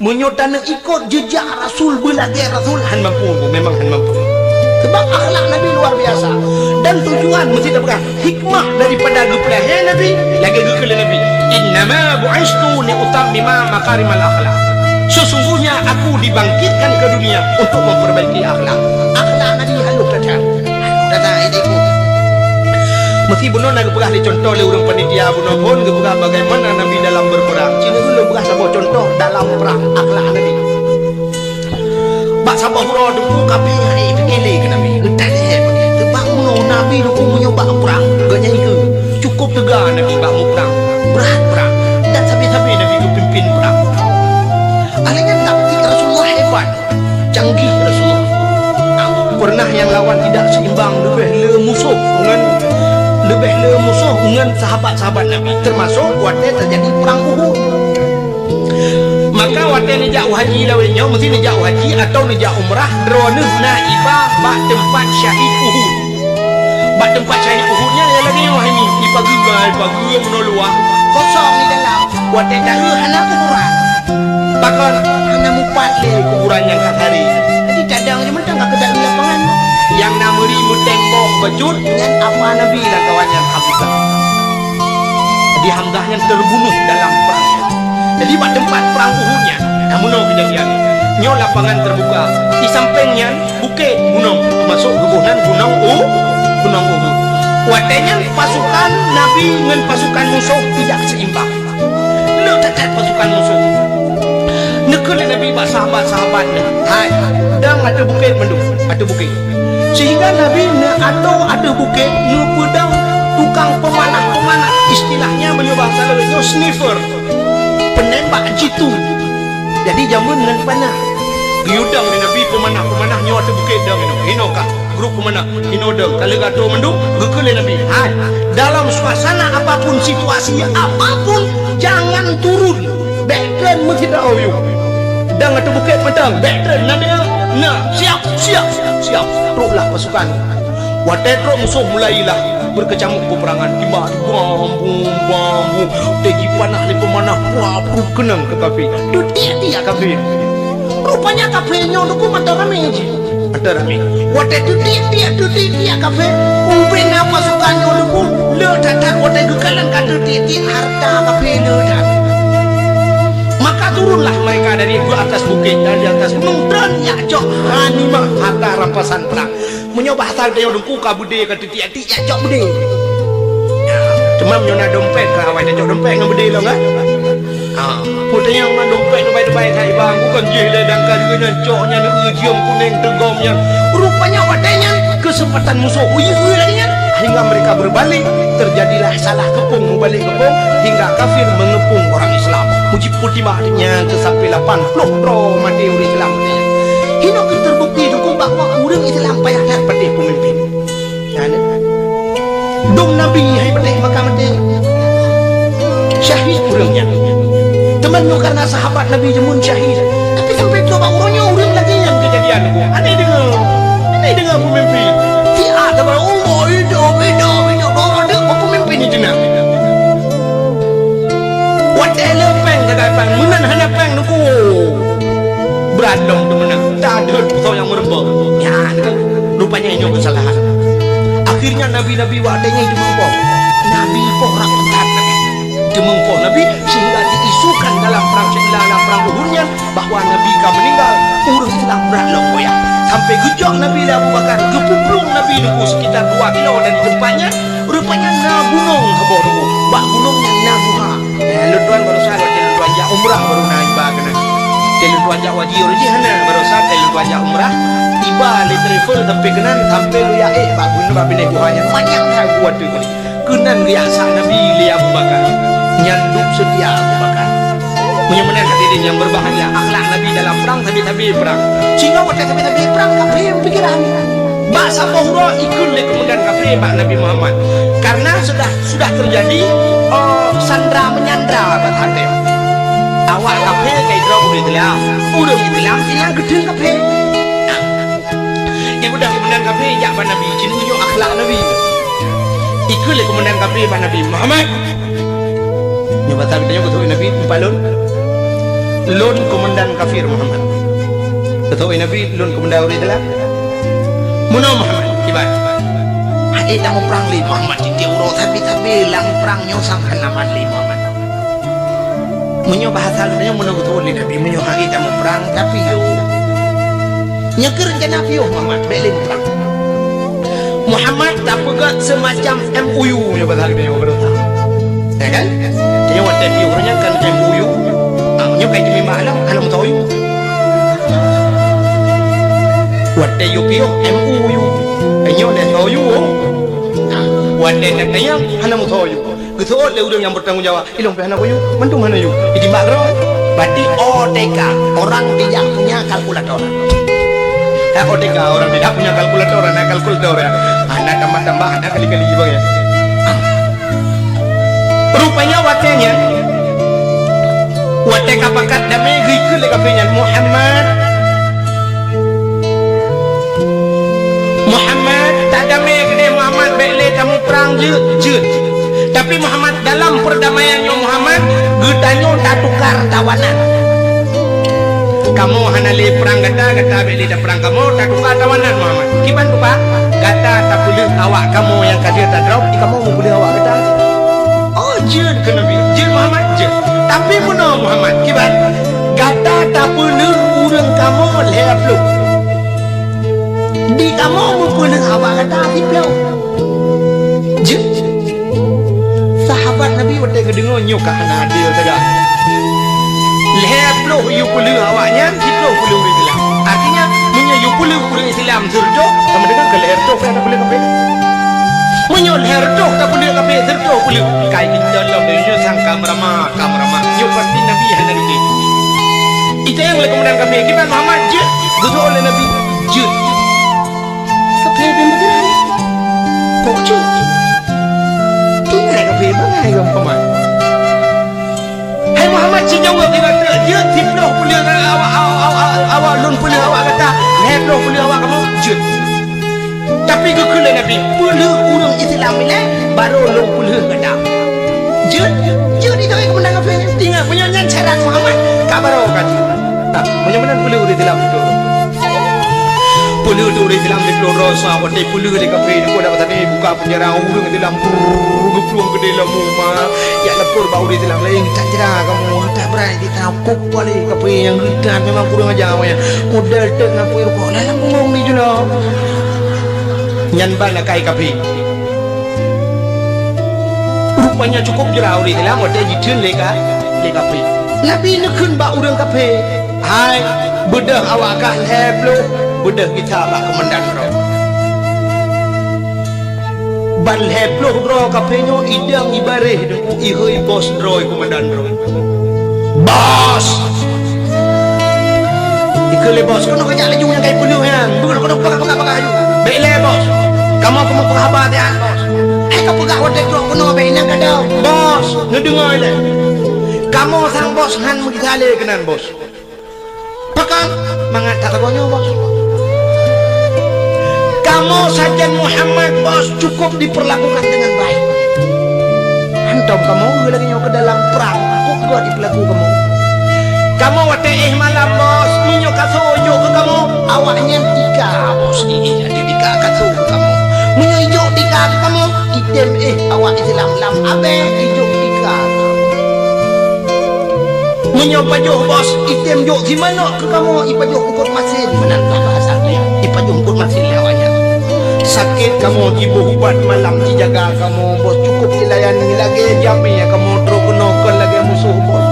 menyodana ikut jejak Rasul belajar Rasul han mampu memang han mampu sebab akhlak Nabi luar biasa dan tujuan mesti dapat hikmah daripada gepelahan Nabi lagi gekele Nabi innama bu'istu li utammima makarimal akhlak sesungguhnya aku dibangkitkan ke dunia untuk memperbaiki akhlak Nabi halus datang ini ku mesti benar nak pegah dicontoh oleh orang panitia benar pun pegah bagaimana Nabi dalam berperang cina dulu pegah sebuah contoh dalam perang akhlak Nabi bak sabah hurau duku kabeh hari fikele ke Nabi getan sebab Nabi duku menyoba perang ganya ke cukup tegar Nabi bak mu perang perang dan sampai-sampai Nabi kepimpin perang alangnya taktik Rasulullah hebat canggih Rasulullah pernah yang lawan tidak seimbang lebih le musuh dengan sahabat-sahabat Nabi termasuk waktu terjadi perang Uhud maka waktu nejak haji lawenya mesti nejak haji atau nejak umrah drone naibah bak tempat syahid Uhud Uhudnya yang lagi wahini dipagi menolong kosong di dalam waktu dah hana kuburan bahkan hana mupat le kuburan yang kat hari jadi kadang dia mentang ke dalam lapangan yang namuri tembok bejut dengan apa Nabi dan kawannya Hamzah jadi Hamzah yang terbunuh dalam perang jadi pada tempat perang Uhudnya namun kejadian nyo lapangan terbuka di sampingnya bukit gunung masuk gebunan gunung Uhud watenya pasukan Nabi dengan pasukan musuh tidak seimbang lu dekat pasukan musuh nekul Nabi bak sahabat-sahabat hai dan ada bukit ada bukit sehingga Nabi ada bukit pedang tukang pemanah istilahnya bahasa lalu sniffer penembak jitu jadi jamun dengan panah diudang di Nabi pemanah-pemanahnya ada bukit dah hinokah grup pemanah hinodang kalau gaduh mendung gekele Nabi dalam suasana apapun situasi apapun jangan turun backtrack mesti tahu dan ada bukit pedang backtrack Nabi siap teruklah pasukan wadah musuh mulailah berkecamuk peperangan tiba bambu tegi panah di pemanah wapru kenang ke kafir tu dia kafir rupanya kafirnya untuk mata rame wadah tu dia kafir umpina pasukannya untuk le datang wadah gekalan kata dia harta kafir le datang maka turunlah mereka dari atas bukit dari atas gunung dan nyajok hanimah harta rampasan perang menyoba asal dia dengku kabude kata tiak jok bude cuma menyona dompet ke awal dia jok dompet dengan bude lo enggak putanya dengan dompet tu baik-baik hai bang bukan je ledangkan dengan coknya ujium kuning tegomnya rupanya wadahnya kesempatan musuh lagi hingga mereka berbalik terjadilah salah kepung balik kepung hingga kafir mengepung orang Islam mujib putih maknya ke sampai 80 pro mati orang Islam hingga terbukti dukung bahwa orang Islam payah lihat pada pemimpin dong Nabi hai pada maka mati syahid orangnya temannya karena sahabat Nabi jemun syahid tapi sampai coba orangnya orang lagi yang kejadian aneh dengan pemimpin tiada baru hidup ada pemimpin itu nak wadah lepeng kata pang menan hanya peng nuku beradong tu menang tak ada pisau yang merembak ya rupanya ini kesalahan akhirnya Nabi wadahnya itu mengpok Nabi orang petat itu mengpok Nabi sehingga diisukan dalam perang Uhudnya bahwa Nabi kan meninggal urus Islam beradong ya sampai gejok Nabi Abu Bakar gepuplung Nabi nuku sekitar 2 kilo dan di tempatnya rupanya gunung kebor nuku bak gunungnya Nabuha lutuan baru sahabat lutuan jak umrah baru naik bagana lutuan jak wajib orjihana baru sahabat lutuan jak umrah tiba li travel sampai kenan sampai lu ya bak gunung bak binek buahnya banyak dah buat tu kenan riasa Nabi li Abu Bakar nyanduk setia Abu Bakar menyembuhkan hadirin yang berbahagia akhlak Nabi dalam perang tapi perang sehingga waktu tapi perang kafir pikiran bahasa bahura ikut kemudian kafir Nabi Muhammad karena sudah terjadi sandra menyandra kat hati awak kafir kayak drop udah Islam yang gede kafir yang udah kemudian kafir ya Nabi cinunjuk akhlak Nabi ikut kemudian kafir Nabi Muhammad nyoba tak ditanya betul Nabi palun lon komandan kafir Muhammad betul Nabi lon komandan uri adalah Muno Muhammad kibat hai tamu perang li Muhammad di uro tapi lang perangnya sangkan nama li Muhammad munyo bahasa nya muno betul li Nabi munyo hari tamu perang tapi yo nyekir rencana yo Muhammad belin perang Muhammad tak pegat semacam MOU nya bahasa nya betul ya kan dia waktu dia orangnya kan MOU nya kayak demi malam kalau tahu yo waktu yo pio MOU enyo le tahu yo waktu nak hana mau tahu yo gitu le udah yang bertanggung jawab ilong pe hana ko yo mentung hana yo di makro berarti OTK orang tidak punya kalkulator OTK orang tidak punya kalkulator anak kalkulator ya anak tambah anak kali-kali gimana rupanya watenya wate kapakat damai gikul le kapenya Muhammad tak damai gede Muhammad bele kamu perang jeut tapi Muhammad dalam perdamaiannya Muhammad getanyo tak tukar tawanan kamu hanali perang gata bele da perang kamu tak tukar tawanan Muhammad kiban lupa gata tak boleh awak kamu yang kadir tak drop kamu mau boleh awak gata oh jeut ke Nabi jeut Muhammad jeut tapi benar Muhammad kibat gata tak boleh urang kamu lepluk di kamu boleh awak gata lepluk jeut sahabat Nabi waktu kedengar nyuka hana adil saja lepluk you boleh awaknya lepluk boleh urang Islam artinya punya you boleh urang Islam serjo sama dengan ke lepluk tak boleh kape menyol herdo tak boleh kape serjo boleh kai dalam dunia sang kameraman you pasti Nabi hana ini itu yang kemudian kape kita Muhammad je betul oleh Nabi je kape beneran kok je tinggal kape bangai gampang hai Muhammad si jawab dia kata je timno boleh awak lun boleh awak kata herdo boleh awak kamu je tapi kekula Nabi boleh urang Islam ni baru lu boleh kata je itu yang kemudian kape tinggal punya syarat Muhammad kabar awak tak benar-benar boleh urang Islam itu boleh urang Islam itu rasa waktu boleh di kafe ni kau dapat tadi buka penjara urang Islam gepuang ke dalam rumah ya lepur bau di dalam lain tak cerah kamu tak berani ditangkap balik kafe yang gedan memang kurang ajar awaknya modal tak ngapu kau dalam ngomong ni je lah nyan bala kai kafe rupanya cukup jerah urang Islam waktu jitun leka kafe Nabi nekun ba urang kafe hai bedah awak kah leblo bedah kita ba komandan ro ban leblo ro kafe nyo idang ibareh ihoi bos ro komandan ro bos ikele bos kono kanya laju yang kai puluh yang bukan kono pakai aju bele bos kamu mau penghabat ya bos kau pegah wadek ro kono be nang kadau bos ngedengar le kamu sang bos han mengitale kenan bos pekan mangat katagonyo bos kamu sajen Muhammad bos cukup diperlakukan dengan baik hantam kamu lagi nyawa ke dalam perang aku gua diperlaku kamu wateh malam bos minyo kasoyo ke kamu awaknya tiga bos ini jadi tiga kaso ke kamu minyo ijo tiga ke kamu idem awak Islam lam abe ijo tiga minyo pajuh bos idem jo di mana ke kamu ipajuh ukut masin menantah bahasa dia ipajuh ukut masin awaknya sakit kamu ibu ubat malam dijaga kamu bos cukup dilayani lagi jami ya kamu terus kenokon lagi musuh bos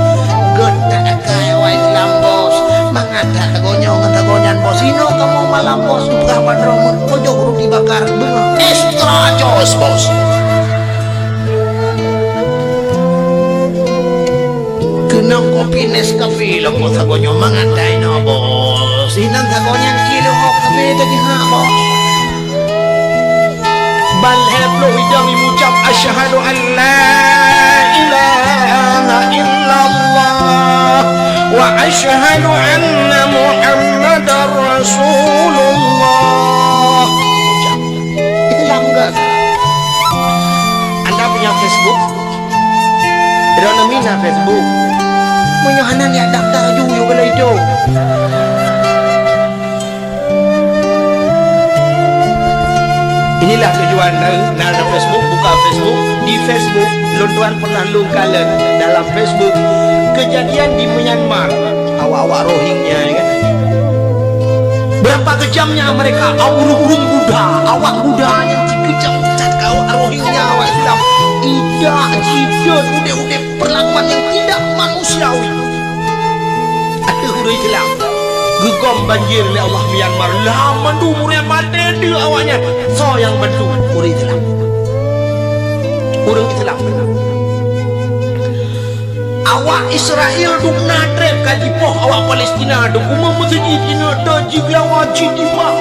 gede kaya wa Islam bos mangada tagonyan bos ino kamu malam bos berapa drone pojok huruf dibakar extra jos bos kenang kopi Nescafe lo bos tagonyo mangadai no bos inang tagonyan kilo kopi tadi ha bos bal heblo hidang mengucap asyhadu an la ilaha illallah wa asyhadu anna muhammadar rasulullah Islam enggak Anda punya Facebook Anda mina Facebook menyohanan ya daftar juga kalau itu. Inilah tujuan nada Facebook, buka Facebook. Di Facebook Lontuan pernah lungkalan dalam Facebook kejadian di Myanmar, awak-awak Rohingya ya kan. Berapa kejamnya mereka, urung-urung Buddha, awak Buddha yang dikejam cat kau Rohingya awak Islam. Tidak jidon, udah perlakuan yang tidak manusiawi. Ada huruf Islam gegom banjir oleh Allah Myanmar, lama umurnya mati dia awaknya, so yang bantu huruf Islam. Huruf Islam awak Israel duk nadrep kajipoh awak Palestina duk umum masjid ini tajik wajib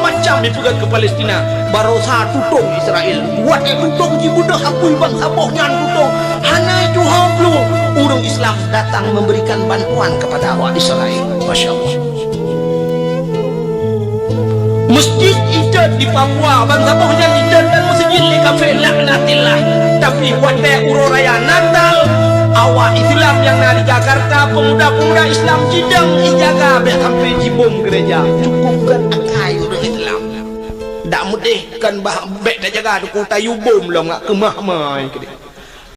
macam dipegat ke Palestina baru satu tutung Israel buat yang tutung jibudah akui bangsa bohnya tutung hana itu hablu orang Islam datang memberikan bantuan kepada awak Israel. Masya Allah. Masjid idat di Papua bangsa bohnya idat dan masjid di kafe laknatillah tapi buat uro raya Natal awak Islam yang dari Jakarta, pemuda-pemuda Islam cidang ijaga biar sampai jibom gereja cukupkan akai orang Islam tak mudih kan bah bek dah jaga tu tayu bom lah ngak kemah mai